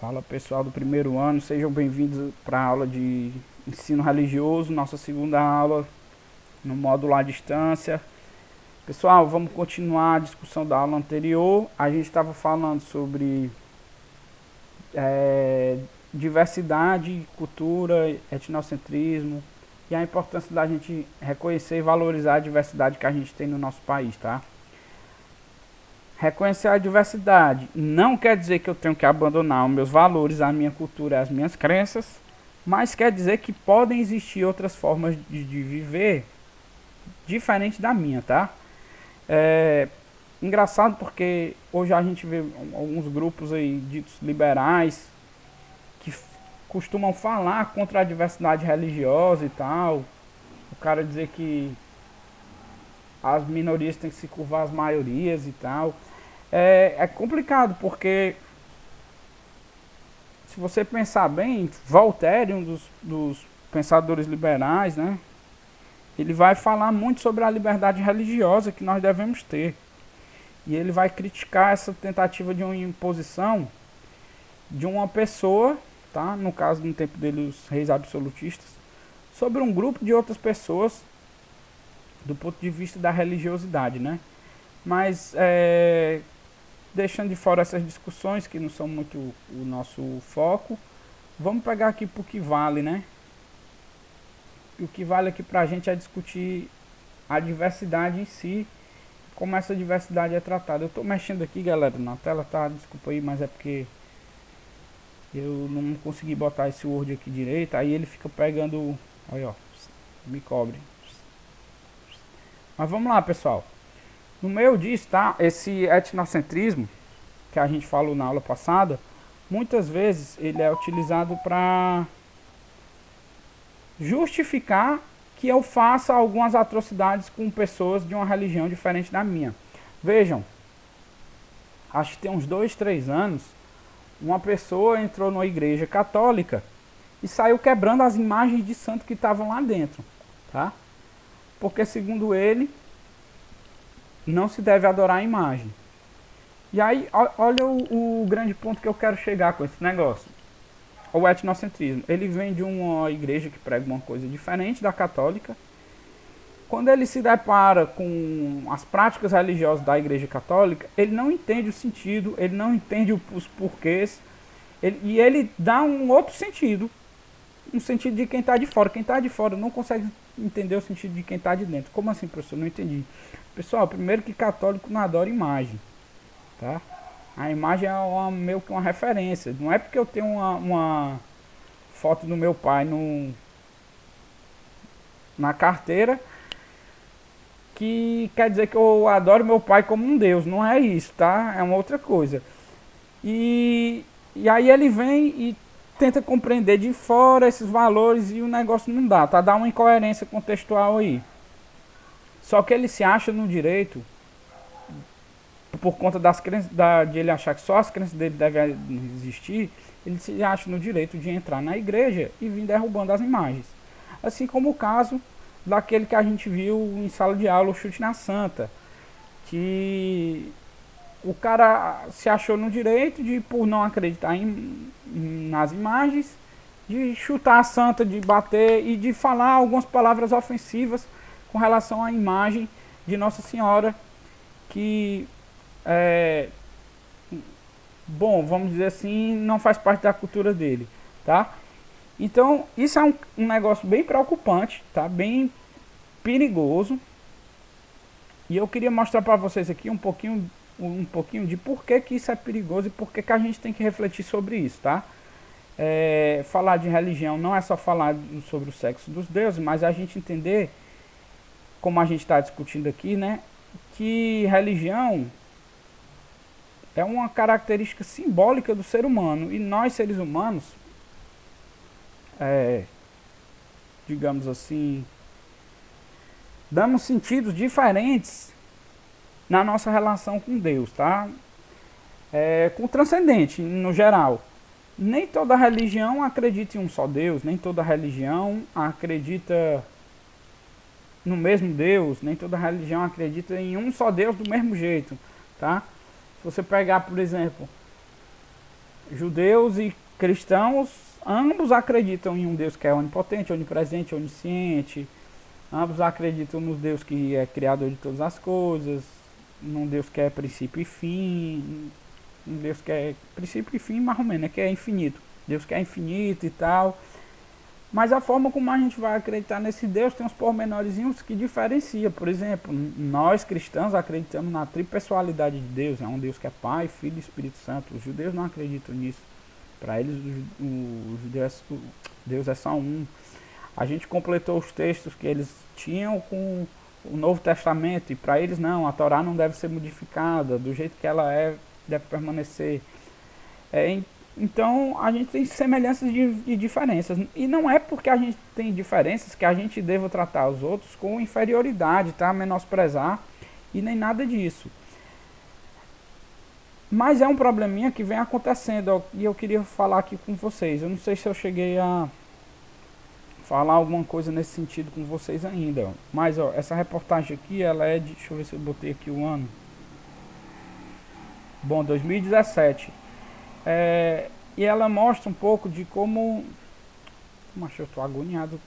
Fala pessoal do primeiro ano, sejam bem-vindos para a aula de ensino religioso, nossa segunda aula no módulo à distância. Pessoal, vamos continuar a discussão da aula anterior. A gente estava falando sobre diversidade, cultura, etnocentrismo e a importância da gente reconhecer e valorizar a diversidade que a gente tem no nosso país, tá? Reconhecer a diversidade não quer dizer que eu tenho que abandonar os meus valores, a minha cultura, as minhas crenças, mas quer dizer que podem existir outras formas de viver diferente da minha, tá? É engraçado porque hoje a gente vê alguns grupos aí ditos liberais que costumam falar contra a diversidade religiosa e tal. O cara dizer que as minorias têm que se curvar às maiorias e tal. É complicado porque, se você pensar bem, Voltaire, um dos pensadores liberais, né, ele vai falar muito sobre a liberdade religiosa que nós devemos ter. E ele vai criticar essa tentativa de uma imposição de uma pessoa, tá, no caso no tempo dele os reis absolutistas, sobre um grupo de outras pessoas do ponto de vista da religiosidade, né? Mas deixando de fora essas discussões que não são muito o nosso foco, vamos pegar aqui para o que vale, né? E o que vale aqui para a gente é discutir a diversidade em si, como essa diversidade é tratada. Eu estou mexendo aqui, galera, na tela, tá? Desculpa aí, mas é porque eu não consegui botar esse Word aqui direito, aí ele fica pegando, aí ó, me cobre. Mas vamos lá, pessoal. No meio disso, tá? Esse etnocentrismo que a gente falou na aula passada, muitas vezes ele é utilizado para justificar que eu faça algumas atrocidades com pessoas de uma religião diferente da minha. Vejam, acho que tem uns 2, 3 anos, uma pessoa entrou numa igreja católica e saiu quebrando as imagens de santo que estavam lá dentro, tá? Porque segundo ele, não se deve adorar a imagem. E aí, olha o grande ponto que eu quero chegar com esse negócio. O etnocentrismo. Ele vem de uma igreja que prega uma coisa diferente da católica. Quando ele se depara com as práticas religiosas da igreja católica, ele não entende o sentido, ele não entende os porquês, e ele dá um outro sentido, um sentido de quem está de fora. Quem está de fora não consegue entender o sentido de quem está de dentro. Como assim, professor? Não entendi. Pessoal, primeiro que católico não adora imagem, tá? A imagem é meio que uma referência. Não é porque eu tenho uma foto do meu pai na carteira que quer dizer que eu adoro meu pai como um deus. Não é isso, tá? É uma outra coisa. E aí ele vem e tenta compreender de fora esses valores e o negócio não dá, tá? Dá uma incoerência contextual aí. Só que ele se acha no direito, por conta das crenças, de ele achar que só as crenças dele devem existir, ele se acha no direito de entrar na igreja e vir derrubando as imagens. Assim como o caso daquele que a gente viu em sala de aula, o chute na santa, que o cara se achou no direito de, por não acreditar nas imagens, de chutar a santa, de bater e de falar algumas palavras ofensivas com relação à imagem de Nossa Senhora, que bom, vamos dizer assim, não faz parte da cultura dele, tá? Então, isso é um negócio bem preocupante, tá? Bem perigoso. E eu queria mostrar para vocês aqui um pouquinho de por que isso é perigoso e por que a gente tem que refletir sobre isso, tá? Falar de religião não é só falar sobre o sexo dos deuses, mas a gente entender, como a gente está discutindo aqui, né, que religião é uma característica simbólica do ser humano. E nós, seres humanos, digamos assim, damos sentidos diferentes na nossa relação com Deus, tá? Com o transcendente, no geral. Nem toda religião acredita em um só Deus, nem toda religião acredita no mesmo Deus, nem toda religião acredita em um só Deus do mesmo jeito, tá? Se você pegar, por exemplo, judeus e cristãos, ambos acreditam em um Deus que é onipotente, onipresente, onisciente. Ambos acreditam no Deus que é criador de todas as coisas, num Deus que é princípio e fim, um Deus que é princípio e fim, mais ou menos, né? Que é infinito. Deus que é infinito e tal. Mas a forma como a gente vai acreditar nesse Deus tem uns pormenorzinhos que diferencia. Por exemplo, nós cristãos acreditamos na tripessoalidade de Deus. É um Deus que é Pai, Filho e Espírito Santo. Os judeus não acreditam nisso. Para eles, Deus é só um. A gente completou os textos que eles tinham com o Novo Testamento. E para eles não, a Torá não deve ser modificada. Do jeito que ela é, deve permanecer. Então a gente tem semelhanças e diferenças. E não é porque a gente tem diferenças que a gente deva tratar os outros com inferioridade, tá? Menosprezar e nem nada disso. Mas é um probleminha que vem acontecendo, ó, e eu queria falar aqui com vocês. Eu não sei se eu cheguei a falar alguma coisa nesse sentido com vocês ainda. Ó. Mas ó, essa reportagem aqui, ela é de... Deixa eu ver se eu botei aqui o ano. Bom, 2017. E ela mostra um pouco de como... Mas eu estou agoniado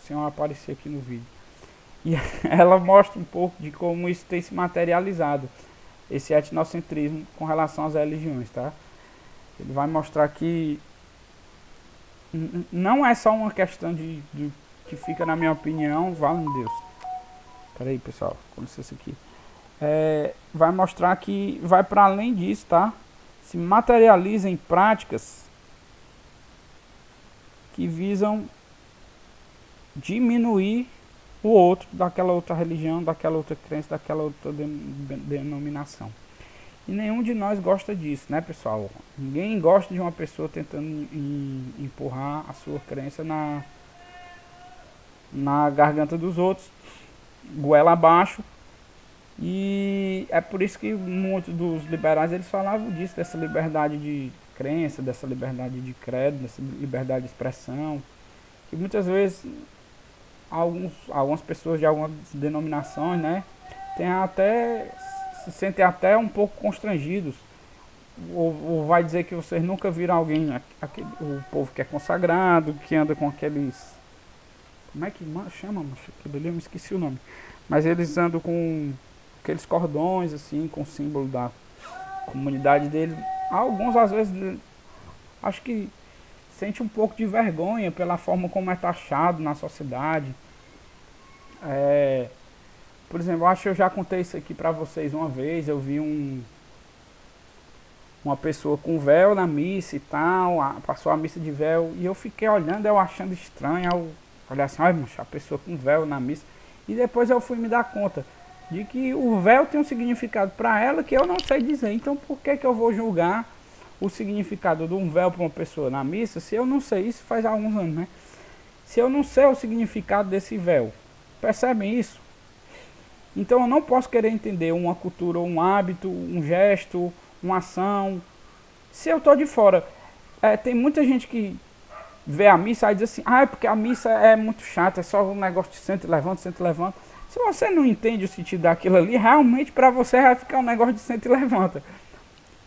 sem eu aparecer aqui no vídeo. E ela mostra um pouco de como isso tem se materializado, esse etnocentrismo com relação às religiões, tá? Ele vai mostrar que não é só uma questão de que fica, na minha opinião, vale em Deus. Pera aí, pessoal, com licença aqui. Vai mostrar que vai para além disso, tá? Se materializa em práticas que visam diminuir o outro, daquela outra religião, daquela outra crença, daquela outra denominação. E nenhum de nós gosta disso, né, pessoal? Ninguém gosta de uma pessoa tentando empurrar a sua crença na garganta dos outros, goela abaixo. E é por isso que muitos dos liberais eles falavam disso, dessa liberdade de crença, dessa liberdade de credo, dessa liberdade de expressão. E muitas vezes algumas pessoas de algumas denominações, né, se sentem até um pouco constrangidos. Ou vai dizer que vocês nunca viram alguém, o povo que é consagrado, que anda com aqueles... Como é que chama? Aquilo ali eu me esqueci o nome. Mas eles andam com aqueles cordões assim, com o símbolo da comunidade deles. Alguns às vezes acho que sente um pouco de vergonha pela forma como é taxado na sociedade. Por exemplo, acho que eu já contei isso aqui pra vocês uma vez. Eu vi uma pessoa com véu na missa e tal, passou a missa de véu, e eu fiquei olhando, eu achando estranho. Eu olhei assim, olha, a pessoa com véu na missa. E depois eu fui me dar conta de que o véu tem um significado para ela que eu não sei dizer. Então por que eu vou julgar o significado de um véu para uma pessoa na missa se eu não sei? Isso faz alguns anos, né? Se eu não sei o significado desse véu. Percebem isso? Então eu não posso querer entender uma cultura, um hábito, um gesto, uma ação, se eu estou de fora. Tem muita gente que vê a missa e diz assim, é porque a missa é muito chata, é só um negócio de senta e levanta, senta e levanta. Se você não entende o sentido daquilo ali, realmente para você vai ficar um negócio de senta e levanta.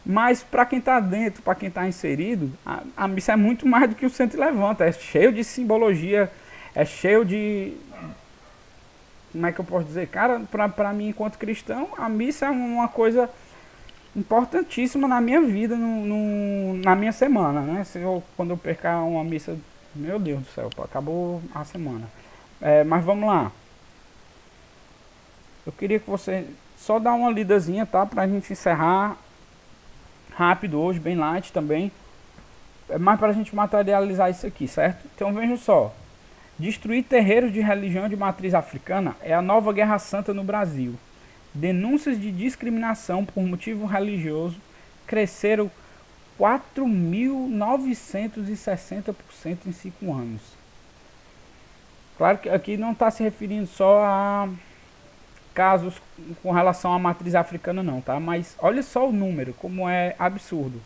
Mas para quem está dentro, para quem está inserido, a missa é muito mais do que o senta e levanta. É cheio de simbologia, é cheio de... Como é que eu posso dizer? Cara, para mim, enquanto cristão, a missa é uma coisa importantíssima na minha vida, na minha semana, né? Quando eu percar uma missa, meu Deus do céu, acabou a semana. Mas vamos lá. Eu queria que você só dá uma lidazinha, tá? Pra gente encerrar rápido hoje, bem light também. Mas pra gente materializar isso aqui, certo? Então vejam só. Destruir terreiros de religião de matriz africana é a nova guerra santa no Brasil. Denúncias de discriminação por motivo religioso cresceram 4.960% em 5 anos. Claro que aqui não está se referindo só a casos com relação à matriz africana não, tá? Mas olha só o número, como é absurdo.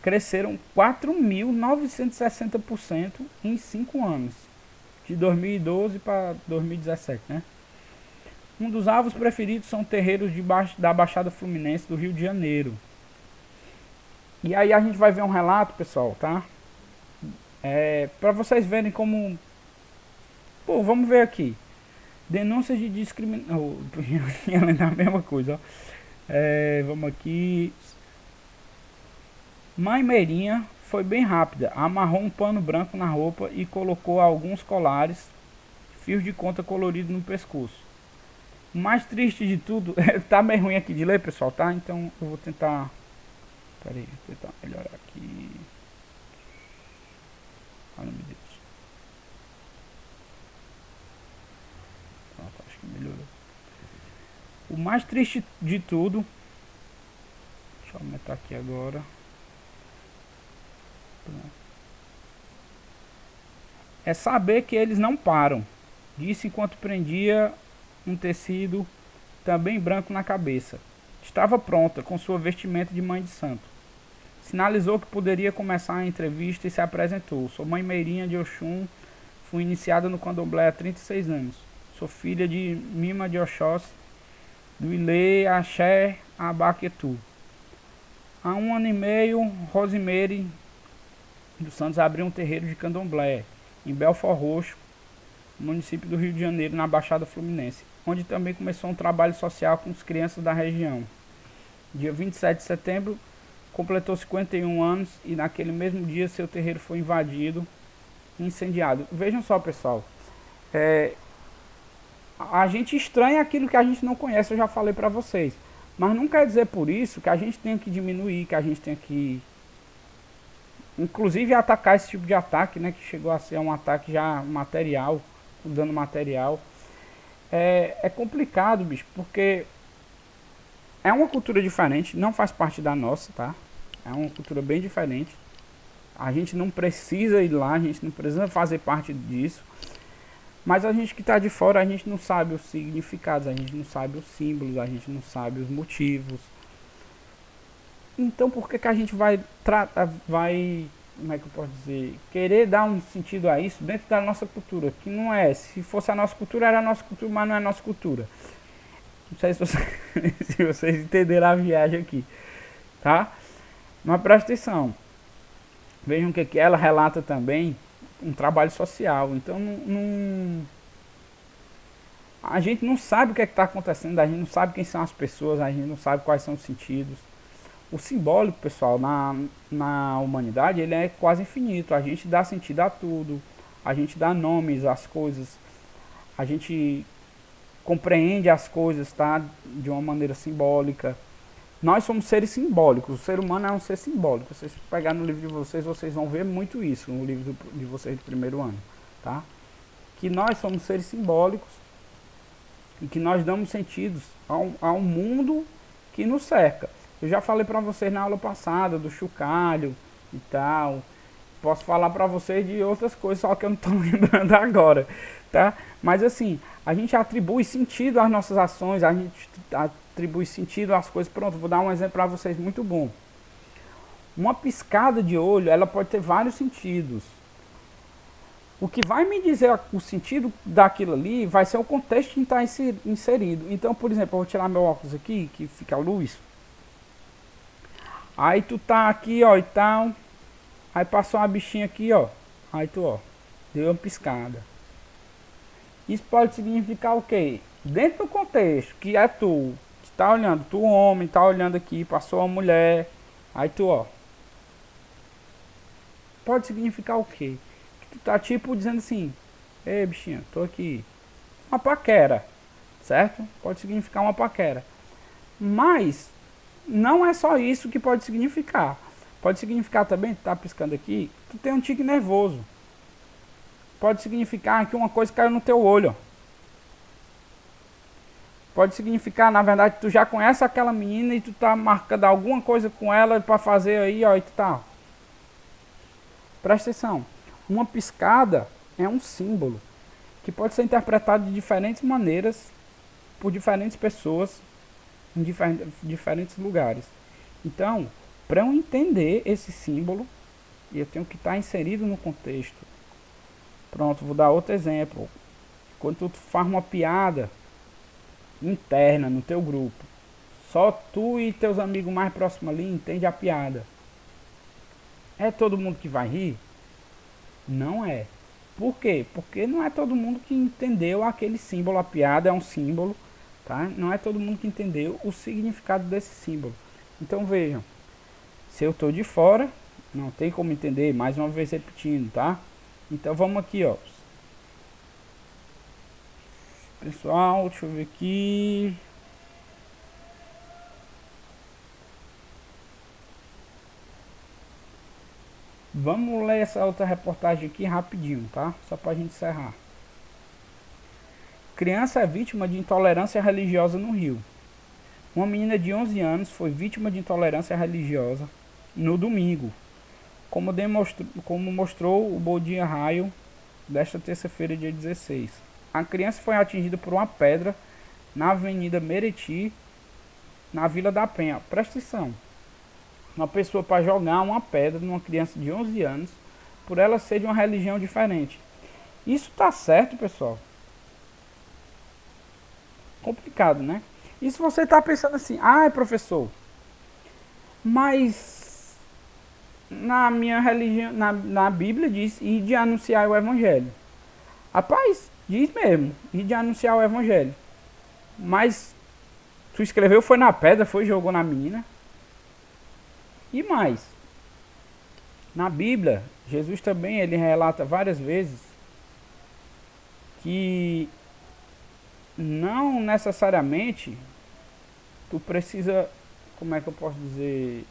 Cresceram 4.960% em 5 anos. De 2012 para 2017, né? Um dos alvos preferidos são terreiros da Baixada Fluminense do Rio de Janeiro. E aí a gente vai ver um relato, pessoal, tá? Para vocês verem como... Pô, vamos ver aqui. Denúncias de discriminação. Ia lembrar a mesma coisa, ó. Vamos aqui. Mãe Meirinha foi bem rápida. Amarrou um pano branco na roupa e colocou alguns colares, fios de conta colorido no pescoço. O mais triste de tudo... tá meio ruim aqui de ler, pessoal, tá? Então eu vou tentar... Pera aí, vou tentar melhorar aqui. Ai, meu Deus. Pronto, acho que melhorou. O mais triste de tudo... Deixa eu aumentar aqui agora. Pronto. É saber que eles não param, disse enquanto prendia um tecido também branco na cabeça. Estava pronta, com sua vestimenta de mãe de santo. Sinalizou que poderia começar a entrevista e se apresentou. Sou mãe Meirinha de Oxum, fui iniciada no candomblé há 36 anos. Sou filha de Mima de Oxóssi, do Ilê Axé Abaquetu. Há 1 ano e meio, Rosemary dos Santos abriu um terreiro de candomblé em Belfort Roxo, município do Rio de Janeiro, na Baixada Fluminense, onde também começou um trabalho social com as crianças da região. Dia 27 de setembro, completou 51 anos e naquele mesmo dia seu terreiro foi invadido e incendiado. Vejam só, pessoal, a gente estranha aquilo que a gente não conhece, eu já falei para vocês, mas não quer dizer por isso que a gente tem que diminuir, que a gente tem que inclusive atacar esse tipo de ataque, né, que chegou a ser um ataque já material, dano material. É complicado, bicho, porque é uma cultura diferente, não faz parte da nossa, tá? É uma cultura bem diferente. A gente não precisa ir lá, a gente não precisa fazer parte disso. Mas a gente que está de fora, a gente não sabe os significados, a gente não sabe os símbolos, a gente não sabe os motivos. Então por que a gente vai, como é que eu posso dizer, querer dar um sentido a isso dentro da nossa cultura? Que não é, se fosse a nossa cultura, era a nossa cultura, mas não é a nossa cultura. Não sei se vocês, se vocês entenderam a viagem aqui, tá? Mas presta atenção. Vejam que ela relata também um trabalho social. Então a gente não sabe o que está acontecendo, a gente não sabe quem são as pessoas, a gente não sabe quais são os sentidos. O simbólico, pessoal, na humanidade, ele é quase infinito. A gente dá sentido a tudo, a gente dá nomes às coisas, a gente compreende as coisas, tá, de uma maneira simbólica. Nós somos seres simbólicos, o ser humano é um ser simbólico. Se vocês pegar no livro de vocês, vocês vão ver muito isso no livro de vocês do primeiro ano, tá? Que nós somos seres simbólicos e que nós damos sentidos ao mundo que nos cerca. Eu já falei para vocês na aula passada do chocalho e tal. Posso falar para vocês de outras coisas, só que eu não estou lembrando agora, tá? Mas assim, a gente atribui sentido às nossas ações, a gente atribui sentido às coisas. Pronto, vou dar um exemplo para vocês muito bom. Uma piscada de olho, ela pode ter vários sentidos. O que vai me dizer o sentido daquilo ali vai ser o contexto em que está inserido. Então, por exemplo, eu vou tirar meu óculos aqui, que fica a luz. Aí tu tá aqui, ó, e tal. Aí passou uma bichinha aqui, ó. Aí tu, ó, deu uma piscada. Isso pode significar o quê? Dentro do contexto, que é tu, que tá olhando, tu homem, tá olhando aqui, passou uma mulher. Aí tu, ó. Pode significar o quê? Que tu tá tipo dizendo assim, ei bichinha, tô aqui. Uma paquera, certo? Pode significar uma paquera. Mas não é só isso que pode significar. Pode significar também, tu tá piscando aqui, tu tem um tique nervoso. Pode significar que uma coisa caiu no teu olho. Pode significar, na verdade, que tu já conhece aquela menina e tu tá marcando alguma coisa com ela para fazer aí, ó, e tu tá. Presta atenção. Uma piscada é um símbolo que pode ser interpretado de diferentes maneiras por diferentes pessoas em diferentes lugares. Então, para eu entender esse símbolo, eu tenho que estar inserido no contexto. Pronto, vou dar outro exemplo. Quando tu faz uma piada interna no teu grupo, só tu e teus amigos mais próximos ali entendem a piada. É todo mundo que vai rir? Não é. Por quê? Porque não é todo mundo que entendeu aquele símbolo, a piada é um símbolo, tá? Não é todo mundo que entendeu o significado desse símbolo. Então vejam, se eu estou de fora, não tem como entender, mais uma vez repetindo, tá? Então vamos aqui, ó. Pessoal, deixa eu ver aqui. Vamos ler essa outra reportagem aqui rapidinho, tá? Só pra gente encerrar. Criança é vítima de intolerância religiosa no Rio. Uma menina de 11 anos foi vítima de intolerância religiosa no domingo, como mostrou o Boletim Raio desta terça-feira, dia 16. A criança foi atingida por uma pedra na Avenida Meriti, na Vila da Penha. Presta atenção. Uma pessoa para jogar uma pedra numa criança de 11 anos por ela ser de uma religião diferente. Isso tá certo, pessoal? Complicado, né? E se você tá pensando assim, professor, mas na minha religião, na Bíblia diz ir de anunciar o evangelho. Rapaz, diz mesmo, ir de anunciar o evangelho. Mas tu escreveu, foi na pedra, foi jogou na menina. E mais, na Bíblia, Jesus também ele relata várias vezes que não necessariamente tu precisa, como é que eu posso dizer?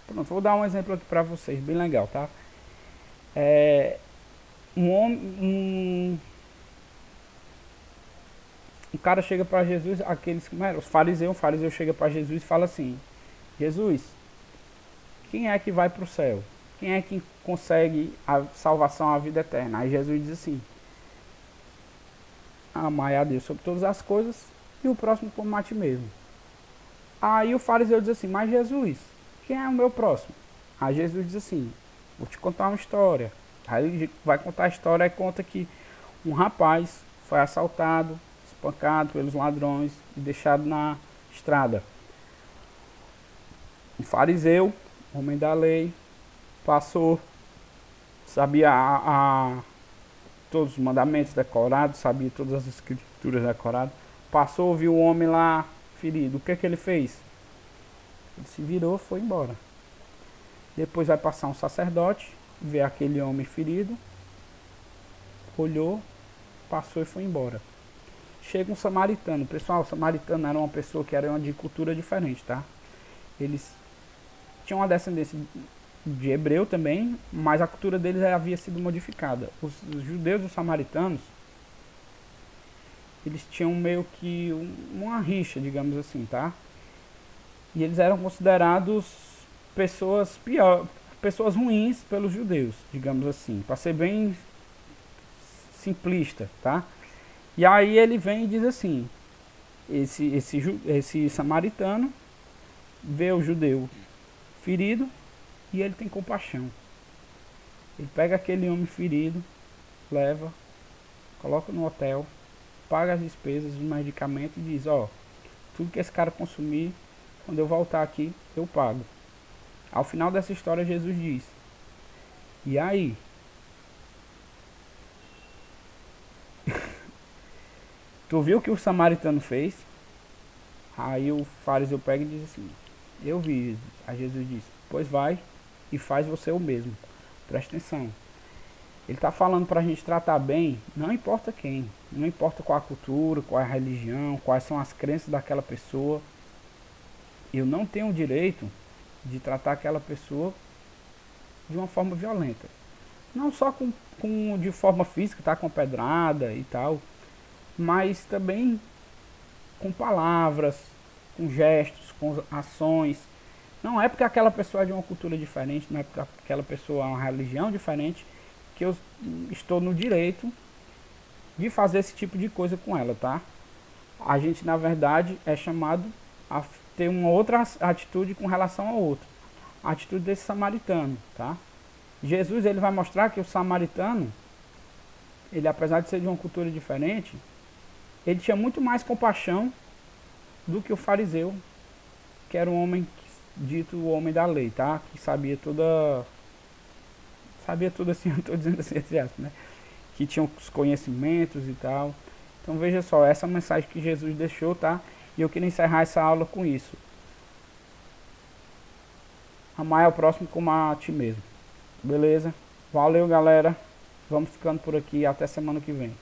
Pronto, vou dar um exemplo aqui pra vocês, bem legal, tá? Um cara chega para Jesus, aqueles como era, os fariseus, um fariseu chega para Jesus e fala assim: Jesus, quem é que vai para o céu? Quem é que consegue a salvação, a vida eterna? Aí Jesus diz assim: amai a Deus sobre todas as coisas e o próximo como a ti mesmo. Aí o fariseu diz assim: mas Jesus, quem é o meu próximo? Aí Jesus diz assim: vou te contar uma história. Aí ele vai contar a história e conta que um rapaz foi assaltado, espancado pelos ladrões e deixado na estrada. Um fariseu, homem da lei, passou, sabia todos os mandamentos decorados, sabia todas as escrituras decoradas, passou, viu o homem lá ferido. O que que ele fez? Ele se virou, foi embora. Depois vai passar um sacerdote, vê aquele homem ferido, olhou, passou e foi embora. Chega um samaritano. Pessoal, o samaritano era uma pessoa que era de cultura diferente, tá? Eles tinham uma descendência de hebreu também, mas a cultura deles havia sido modificada. Os judeus e os samaritanos, eles tinham meio que uma rixa, digamos assim, tá? E eles eram considerados pessoas ruins pelos judeus, digamos assim, para ser bem simplista, tá? E aí ele vem e diz assim: esse samaritano vê o judeu ferido e ele tem compaixão. Ele pega aquele homem ferido, leva, coloca no hotel, paga as despesas, os medicamentos e diz: ó, tudo que esse cara consumir, quando eu voltar aqui, eu pago. Ao final dessa história, Jesus diz: e aí? Tu viu o que o samaritano fez? Aí o fariseu pega e diz assim: eu vi, Jesus. Aí Jesus diz: pois vai e faz você o mesmo. Presta atenção. Ele está falando para a gente tratar bem, não importa quem, não importa qual a cultura, qual a religião, quais são as crenças daquela pessoa. Eu não tenho o direito de tratar aquela pessoa de uma forma violenta. Não só de forma física, tá, com pedrada e tal, mas também com palavras, com gestos, com ações. Não é porque aquela pessoa é de uma cultura diferente, não é porque aquela pessoa é uma religião diferente, que eu estou no direito de fazer esse tipo de coisa com ela, tá? A gente, na verdade, é chamado a ter uma outra atitude com relação ao outro. A atitude desse samaritano, tá? Jesus, ele vai mostrar que o samaritano, ele, apesar de ser de uma cultura diferente, ele tinha muito mais compaixão do que o fariseu, que era um homem dito o homem da lei, tá? Que sabia sabia tudo assim, eu estou dizendo assim, entre aspas, né? Que tinham os conhecimentos e tal. Então veja só, essa mensagem que Jesus deixou, tá? E eu queria encerrar essa aula com isso. Amar é o próximo como a ti mesmo. Beleza? Valeu, galera. Vamos ficando por aqui. Até semana que vem.